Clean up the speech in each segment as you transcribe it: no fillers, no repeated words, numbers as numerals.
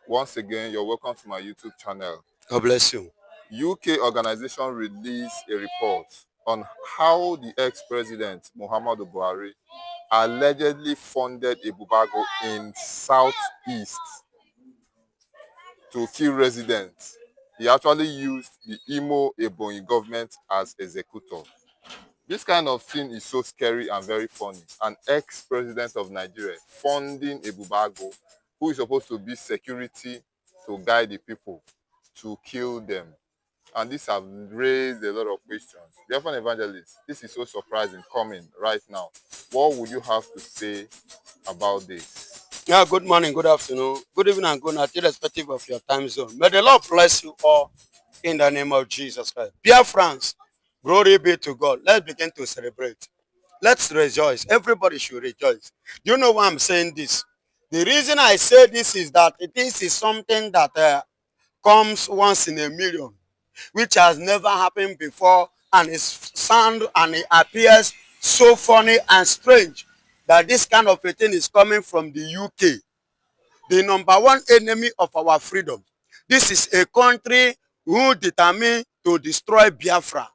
Once again, you're welcome to my YouTube channel. God bless you. UK organization released a report on how the ex-president Muhammadu Buhari allegedly funded a bubago in southeast to kill residents. He actually used the Imo Ebonyi government as executor. This kind of thing is so scary and very funny. An ex-president of Nigeria funding a bubago who is supposed to be security to guide the people to kill them. And this have raised a lot of questions. Biafran evangelists, this is so surprising coming right now. What would you have to say about this? Yeah, good morning, good afternoon, good evening, and good night, irrespective of your time zone. May the Lord bless you all in the name of Jesus Christ. Dear friends, glory be to God. Let's begin to celebrate. Let's rejoice. Everybody should rejoice. Do you know why I'm saying this? The reason I say this is that this is something that comes once in a million, which has never happened before, and it sound and it appears so funny and strange that this kind of a thing is coming from the UK, the number one enemy of our freedom. This is a country who determined to destroy Biafra,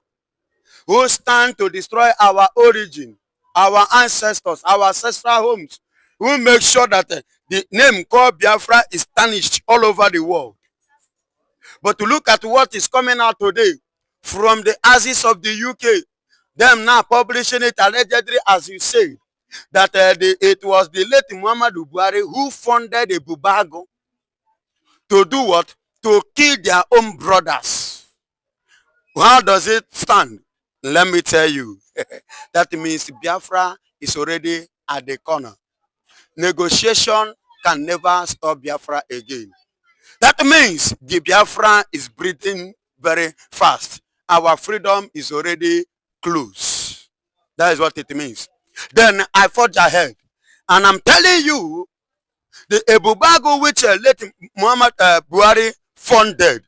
who stand to destroy our origin, our ancestors, our ancestral homes, who make sure that the name called Biafra is tarnished all over the world. But to look at what is coming out today from the asses of the UK, them now publishing it allegedly, as you said, that it was the late Muhammadu Buhari who funded a bubago to do what? To kill their own brothers. How does it stand? Let me tell you. That means Biafra is already at the corner. Negotiation can never stop Biafra again. That means the Biafra is breathing very fast. Our freedom is already close. That is what it means. Then I forge ahead. And I'm telling you, the Ebubago which late Muhammad Buhari funded,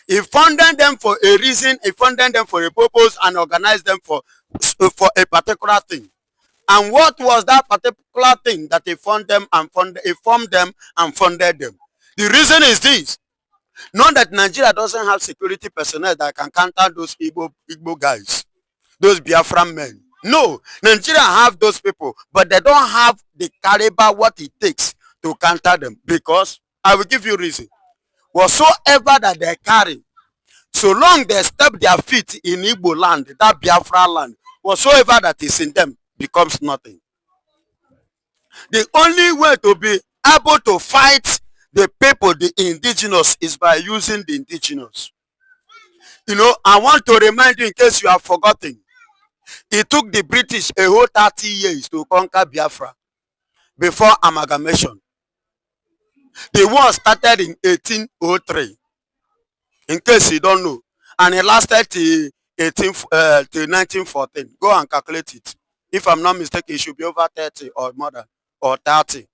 he funded them for a reason, he funded them for a purpose, and organized them for a particular thing. And what was that particular thing that he formed them and funded them? The reason is this. Not that Nigeria doesn't have security personnel that can counter those Igbo guys, those Biafran men. No, Nigeria have those people, but they don't have the caliber what it takes to counter them. Because I will give you reason. Whatsoever that they carry, so long they step their feet in Igbo land, that Biafra land, whatsoever that is in them becomes nothing. The only way to be able to fight the people, the indigenous, is by using the indigenous. You know, I want to remind you, in case you have forgotten, it took the British a whole 30 years to conquer Biafra before amalgamation. The war started in 1803, in case you don't know, and it lasted till 1914. Go and calculate it. If I'm not mistaken, it should be over 30 or more than, or 30.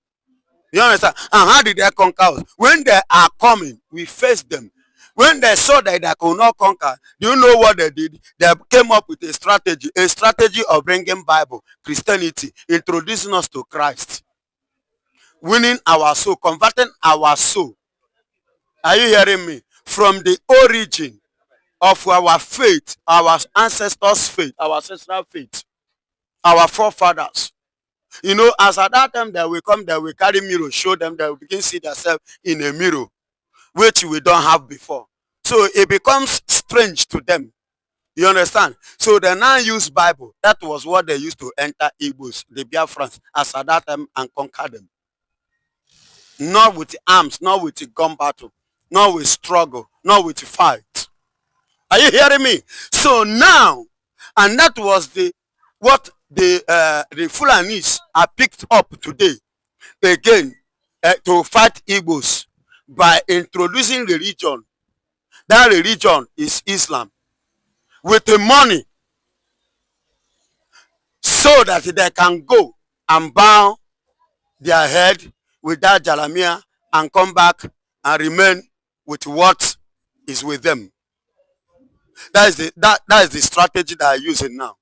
You understand? And how did they conquer us? When they are coming, we face them. When they saw that they could not conquer, do you know what they did? They came up with a strategy of bringing Bible, Christianity, introducing us to Christ, winning our soul, converting our soul. Are you hearing me? From the origin of our faith, our ancestors' faith, our ancestral faith, our forefathers. You know, as at that time they will come, they will carry mirror, show them, they will begin to see themselves in a mirror, which we don't have before. So it becomes strange to them. You understand? So they now use Bible. That was what they used to enter Igbos, the Biafrans, as at that time, and conquer them. Not with arms, not with gun battle, not with struggle, not with fight. Are you hearing me? So now, and that was what the Fulani'S are picked up today again to fight Igbos by introducing religion. That religion is Islam, with the money, so that they can go and bow their head with that jalamia and come back and remain with what is with them. That is the strategy that I'm using now,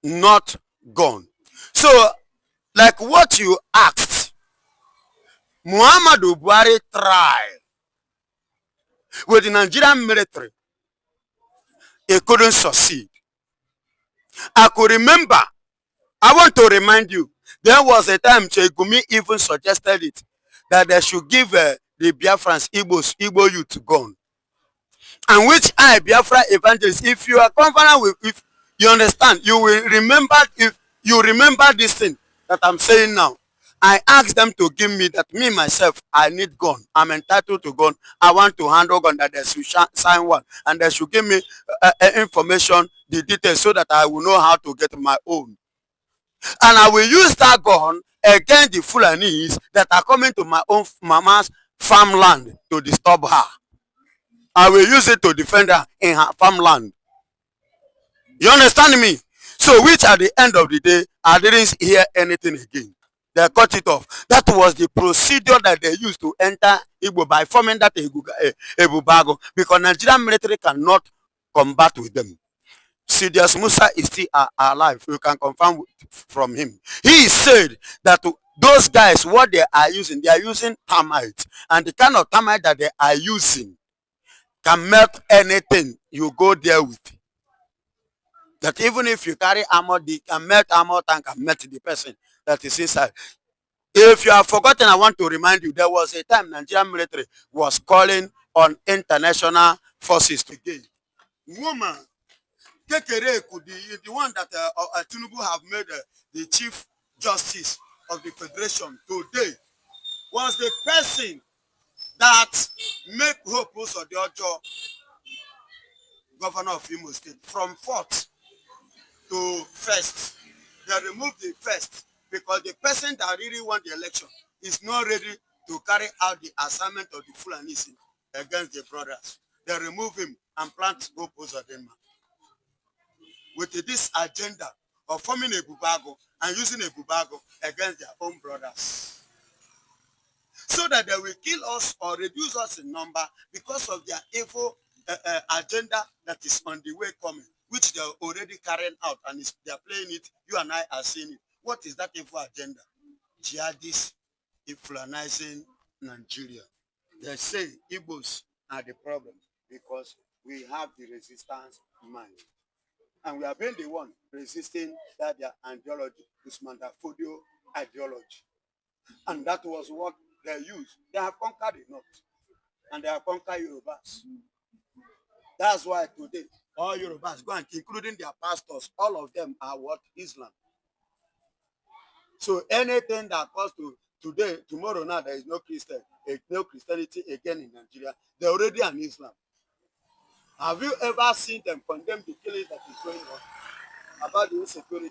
not gone. So, like what you asked, Muhammadu Buhari tried with the Nigerian military, it couldn't succeed. I could remember, I want to remind you, there was a time Chegumi even suggested it, that they should give the Biafrans, Igbo youth gun. And which I, Biafra evangelist, if you are confident with, if you understand, you will remember, if you remember this thing that I'm saying now. I asked them to give me that, me myself, I need gun. I'm entitled to gun. I want to handle gun, that they should sign one. And they should give me information, the details, so that I will know how to get my own. And I will use that gun against the Fulani'S that are coming to my own mama's farmland to disturb her. I will use it to defend her in her farmland. You understand me? So, which at the end of the day, I didn't hear anything again. They cut it off. That was the procedure that they used to enter Igbo by forming that Ebubago, because Nigerian military cannot combat with them. Sidious Musa is still alive. You can confirm from him. He said that those guys, what they are using termites. And the kind of termite that they are using can melt anything you go there with. That even if you carry armor, they can melt armor and can melt the person that is inside. If you have forgotten, I want to remind you, there was a time Nigerian military was calling on international forces to gain. Woman, Kekereku, the one that Tinubu have made the Chief Justice of the Federation today, was the person that made Hope Usodiojo governor of Imo State from 4th to 1st. They removed the 1st because the person that really won the election is not ready to carry out the assignment of the Fulani'S against the brothers. They remove him and plant Hope Uzodinma with this agenda of forming a Bubago and using a Bubago against their own brothers, so that they will kill us or reduce us in number because of their evil agenda that is on the way coming, which they are already carrying out, and they are playing it. You and I are seeing it. What is that evil agenda? Jihadists influencing Nigeria. They say Igbos are the problem because we have the resistance mind. And we have been the one resisting that their ideology, this Mandafodio ideology. And that was what they used. They have conquered the North. And they have conquered Yorubas. That's why today, all Yorubas, including their pastors, all of them are what? Islam. So anything that comes to today, tomorrow now, there is no Christianity again in Nigeria. They're already an Islam. Have you ever seen them condemn the killing that is going on about the insecurity?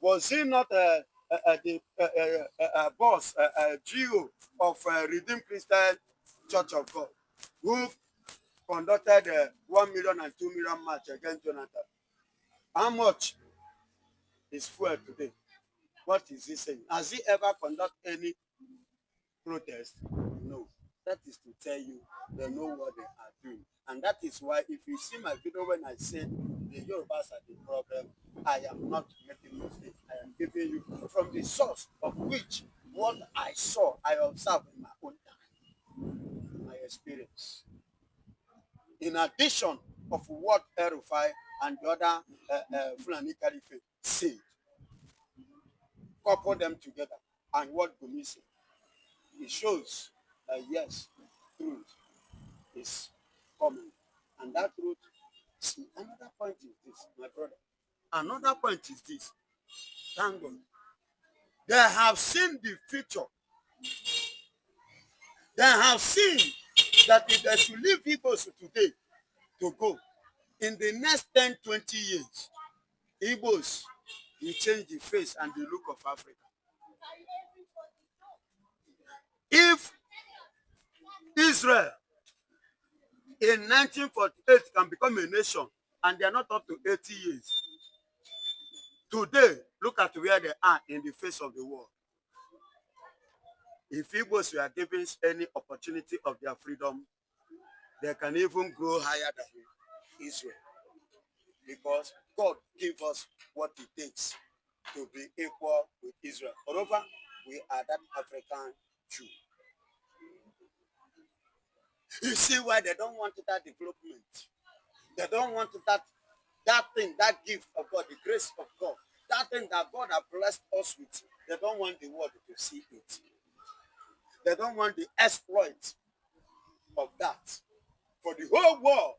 Was he not the boss, GO of Redeemed Christian Church of God, who conducted 1 million and 2 million march against Jonathan? How much is fuel today? What is he saying? Has he ever conducted any protest? No. That is to tell you they know what they are doing. And that is why if you see my video when I say the Yorubas are the problem, I am not making mistake. I am giving you from the source of which what I saw, I observed in my own time, my experience. In addition of what Erufai and the other Fulani Caliphate said, couple them together, and what Gumi said, it shows that yes, truth is coming. And that truth, see, another point is this, my brother. Another point is this. Thank God. They have seen the future. They have seen that if they should leave Igbos today to go, in the next 10, 20 years, Igbos will change the face and the look of Africa. If Israel in 1948 can become a nation and they are not up to 80 years, today, look at where they are in the face of the world. If Igbos were given any opportunity of their freedom, they can even grow higher than Israel. Because God gave us what it takes to be equal with Israel. Moreover, we are that African Jew. You see why they don't want that development. They don't want that thing, that gift of God, the grace of God, that thing that God has blessed us with. They don't want the world to see it. They don't want the exploit of that for the whole world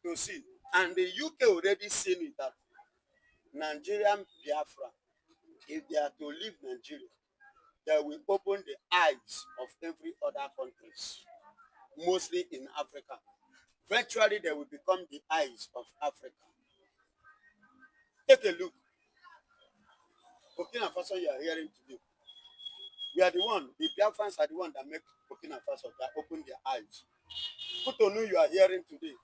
to see. And the UK already seen it that Nigerian Biafra, if they are to leave Nigeria, they will open the eyes of every other countries, mostly in Africa. Virtually, they will become the eyes of Africa. Take a look. Burkina Faso you are hearing today. We are the one, the Biafrans are the one that make Burkina Faso, that open their eyes. Cotonou you are hearing today.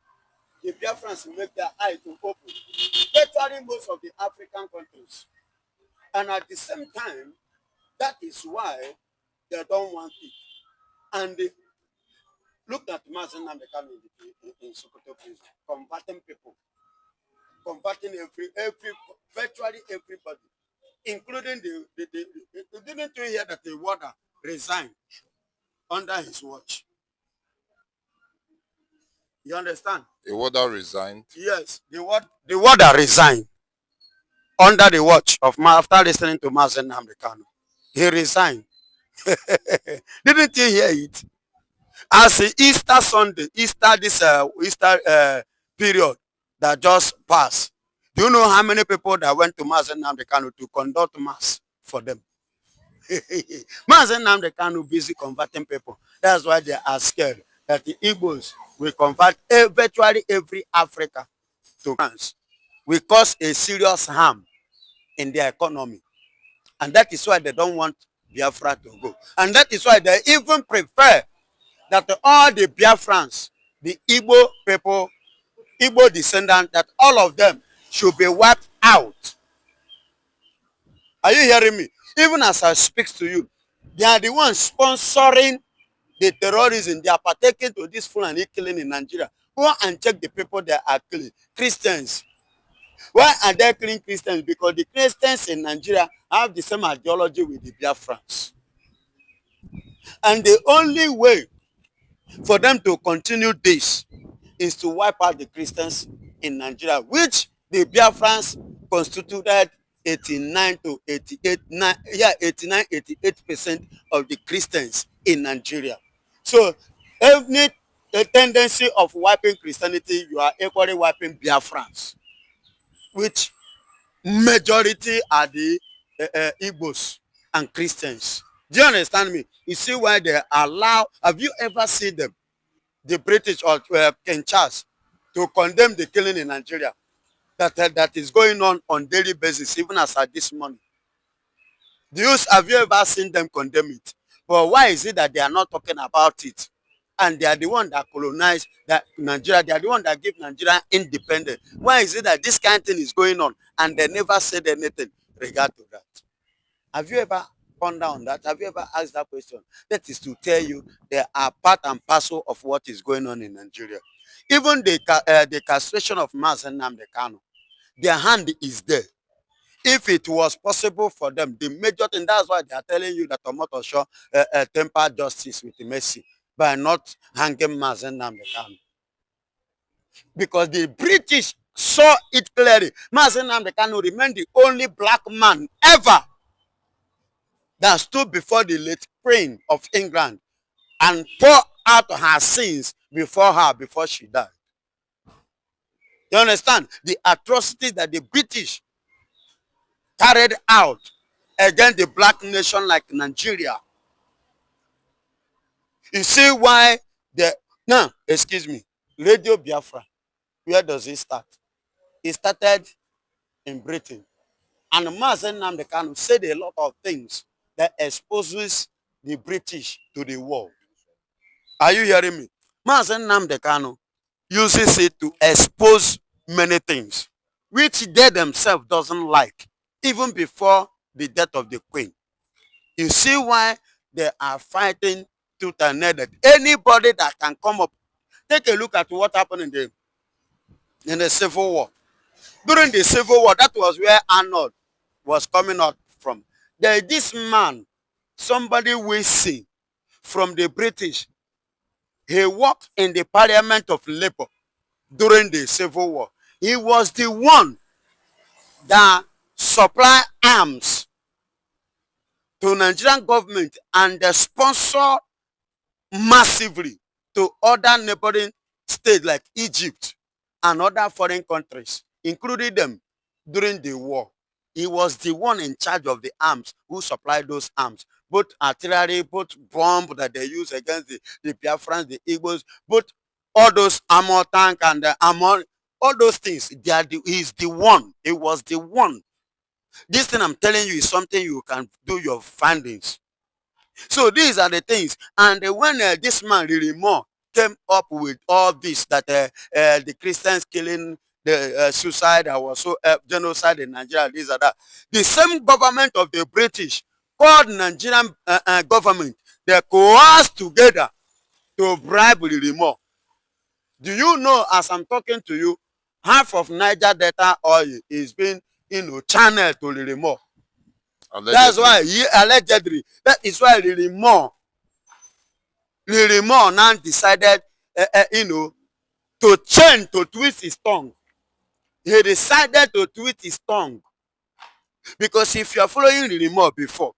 The Biafrans make their eyes to open. Virtually most of the African countries. And at the same time, that is why they don't want it. And they, look at Mazen Namdekan in Sokoto prison, converting people, converting virtually everybody, including didn't you hear that the warder resigned under his watch? You understand? A warder resigned. Yes, the warder resigned under the watch of after listening to Mazen Namdekan. He resigned. Didn't you hear it? As the Easter Sunday, Easter period that just passed, do you know how many people that went to Mazen Namdekan to conduct mass for them? Mazen Namdekan busy converting people. That's why they are scared that the Igbos will convert virtually every Africa to France. Will cause a serious harm in their economy. And that is why they don't want Biafra to go. And that is why they even prefer that all the Biafrans, the Igbo people, Igbo descendants, that all of them should be wiped out. Are you hearing me? Even as I speak to you, they are the ones sponsoring the terrorism. They are partaking to this Fulani killing in Nigeria. Go and check the people that are killing. Christians. Why are they killing Christians? Because the Christians in Nigeria have the same ideology with the Biafrans. And the only way for them to continue this is to wipe out the Christians in Nigeria, which the Biafrans constituted 89 to 88, 88% of the Christians in Nigeria. So, any tendency of wiping Christianity, you are equally wiping Biafrans, which majority are the Igbos and Christians. Do you understand me? You see why they allow, have you ever seen them, the British or King Charles, to condemn the killing in Nigeria that is going on daily basis, even as at this morning? Have you ever seen them condemn it? But why is it that they are not talking about it? And they are the one that colonized that Nigeria. They are the one that give Nigeria independence. Why is it that this kind of thing is going on and they never said anything regard to that? Have you ever pondered on that? Have you ever asked that question? That is to tell you they are part and parcel of what is going on in Nigeria. Even the castration of Mazen Namdekan, their hand is there. If it was possible for them, the major thing, that's why they are telling you that Omotosho tempered justice with mercy by not hanging Mazen Namdekan. Because the British saw it clearly. Mazen Namdekan remained the only black man ever that stood before the late Queen of England and poured out her sins before she died. You understand? The atrocity that the British carried out against the black nation like Nigeria. You see why Radio Biafra, where does it start? It started in Britain. And Mazen Namdekan said a lot of things that exposes the British to the world. Are you hearing me? Mazen Namdekan uses it to expose many things, which they themselves doesn't like, even before the death of the Queen. You see why they are fighting tooth and nail that anybody that can come up. Take a look at what happened in the Civil War. During the Civil War, that was where Arnold was coming out from. There is this man, somebody we see from the British, He worked in the Parliament of Labour during the Civil War. He was the one that supplied arms to Nigerian government and sponsor massively to other neighboring states like Egypt and other foreign countries, including them during the war. He was the one in charge of the arms who supplied those arms, both artillery, both bomb that they use against the Biafrans, the Igbos, both all those armor tank and the armor, all those things. He's the one. He was the one. This thing I'm telling you is something you can do your findings. So these are the things. And when this man really more came up with all this, that the Christians killing, the suicide, that was so genocide in Nigeria, these are that. The same government of the British called Nigerian government, they coerced together to bribe really more. Do you know, as I'm talking to you, half of Niger Delta oil is being, channeled to really more. That's why allegedly. That is why Lily Moore now decided, to change, to twist his tongue. He decided to twist his tongue because if you are following Lily Moore before,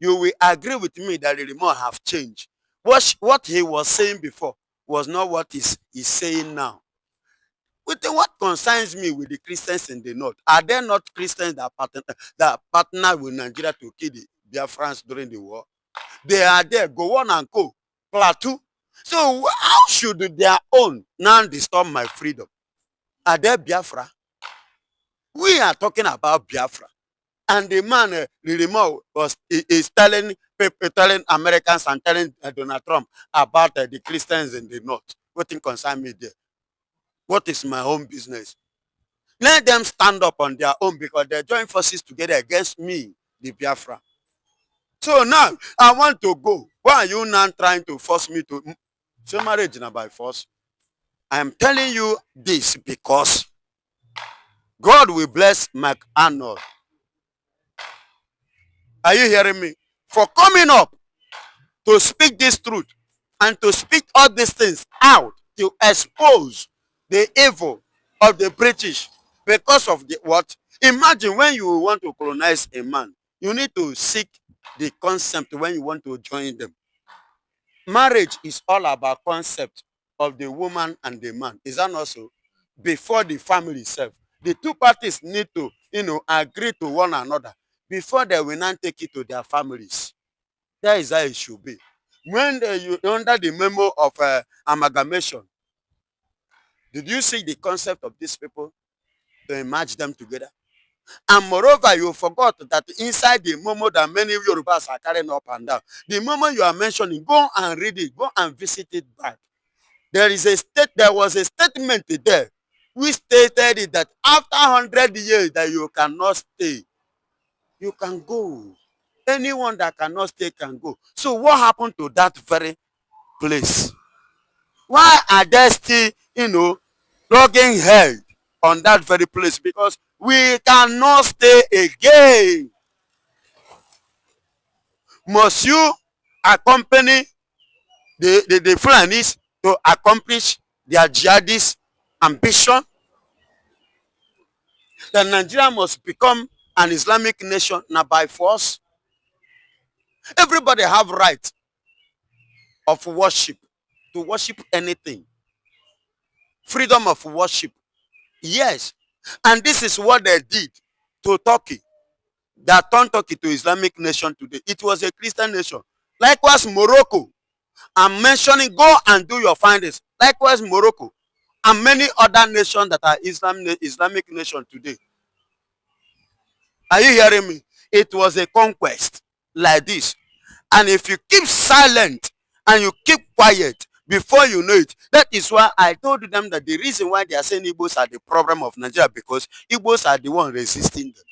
you will agree with me that Lily Moore have changed. What he was saying before was not what he's saying now. What concerns me with the Christians in the north? Are there not Christians that partner with Nigeria to kill the Biafrans during the war? They are there, go on and go, plateau. So how should their own now disturb my freedom? Are they Biafra? We are talking about Biafra. And the man, Lilimo, is telling Americans and telling Donald Trump about the Christians in the north. What thing concern me there? What is my own business? Let them stand up on their own because they join forces together against me, the Biafra. So now I want to go. Why are you now trying to force me to say marriage now by force? I am telling you this because God will bless McArnold. Are you hearing me? For coming up to speak this truth and to speak all these things out to expose the evil of the British because of the what? Imagine when you want to colonize a man, you need to seek the concept when you want to join them. Marriage is all about concept of the woman and the man. Is that not so? Before the family itself, the two parties need to, agree to one another before they will not take it to their families. That is how it should be. When you under the memo of amalgamation, did you see the concept of these people to merge them together? And moreover, you forgot that inside the memo that many Yorubas are carrying up and down, the memo you are mentioning, go and read it, go and visit it back. There was a statement there which stated it that after 100 years that you cannot stay, you can go. Anyone that cannot stay can go. So what happened to that very place? Why are they still, logging head on that very place? Because we cannot stay again. Must you accompany the Fulani'S to accomplish their jihadist ambition? That Nigeria must become an Islamic nation now by force? Everybody have right of worship, to worship anything. Freedom of worship. Yes. And this is what they did to Turkey. That turned Turkey to Islamic nation today. It was a Christian nation. Likewise, Morocco. I'm mentioning, go and do your findings. Likewise, Morocco. And many other nations that are Islamic nation today. Are you hearing me? It was a conquest like this. And if you keep silent and you keep quiet, before you know it, that is why I told them that the reason why they are saying Igbos are the problem of Nigeria, because Igbos are the one resisting them.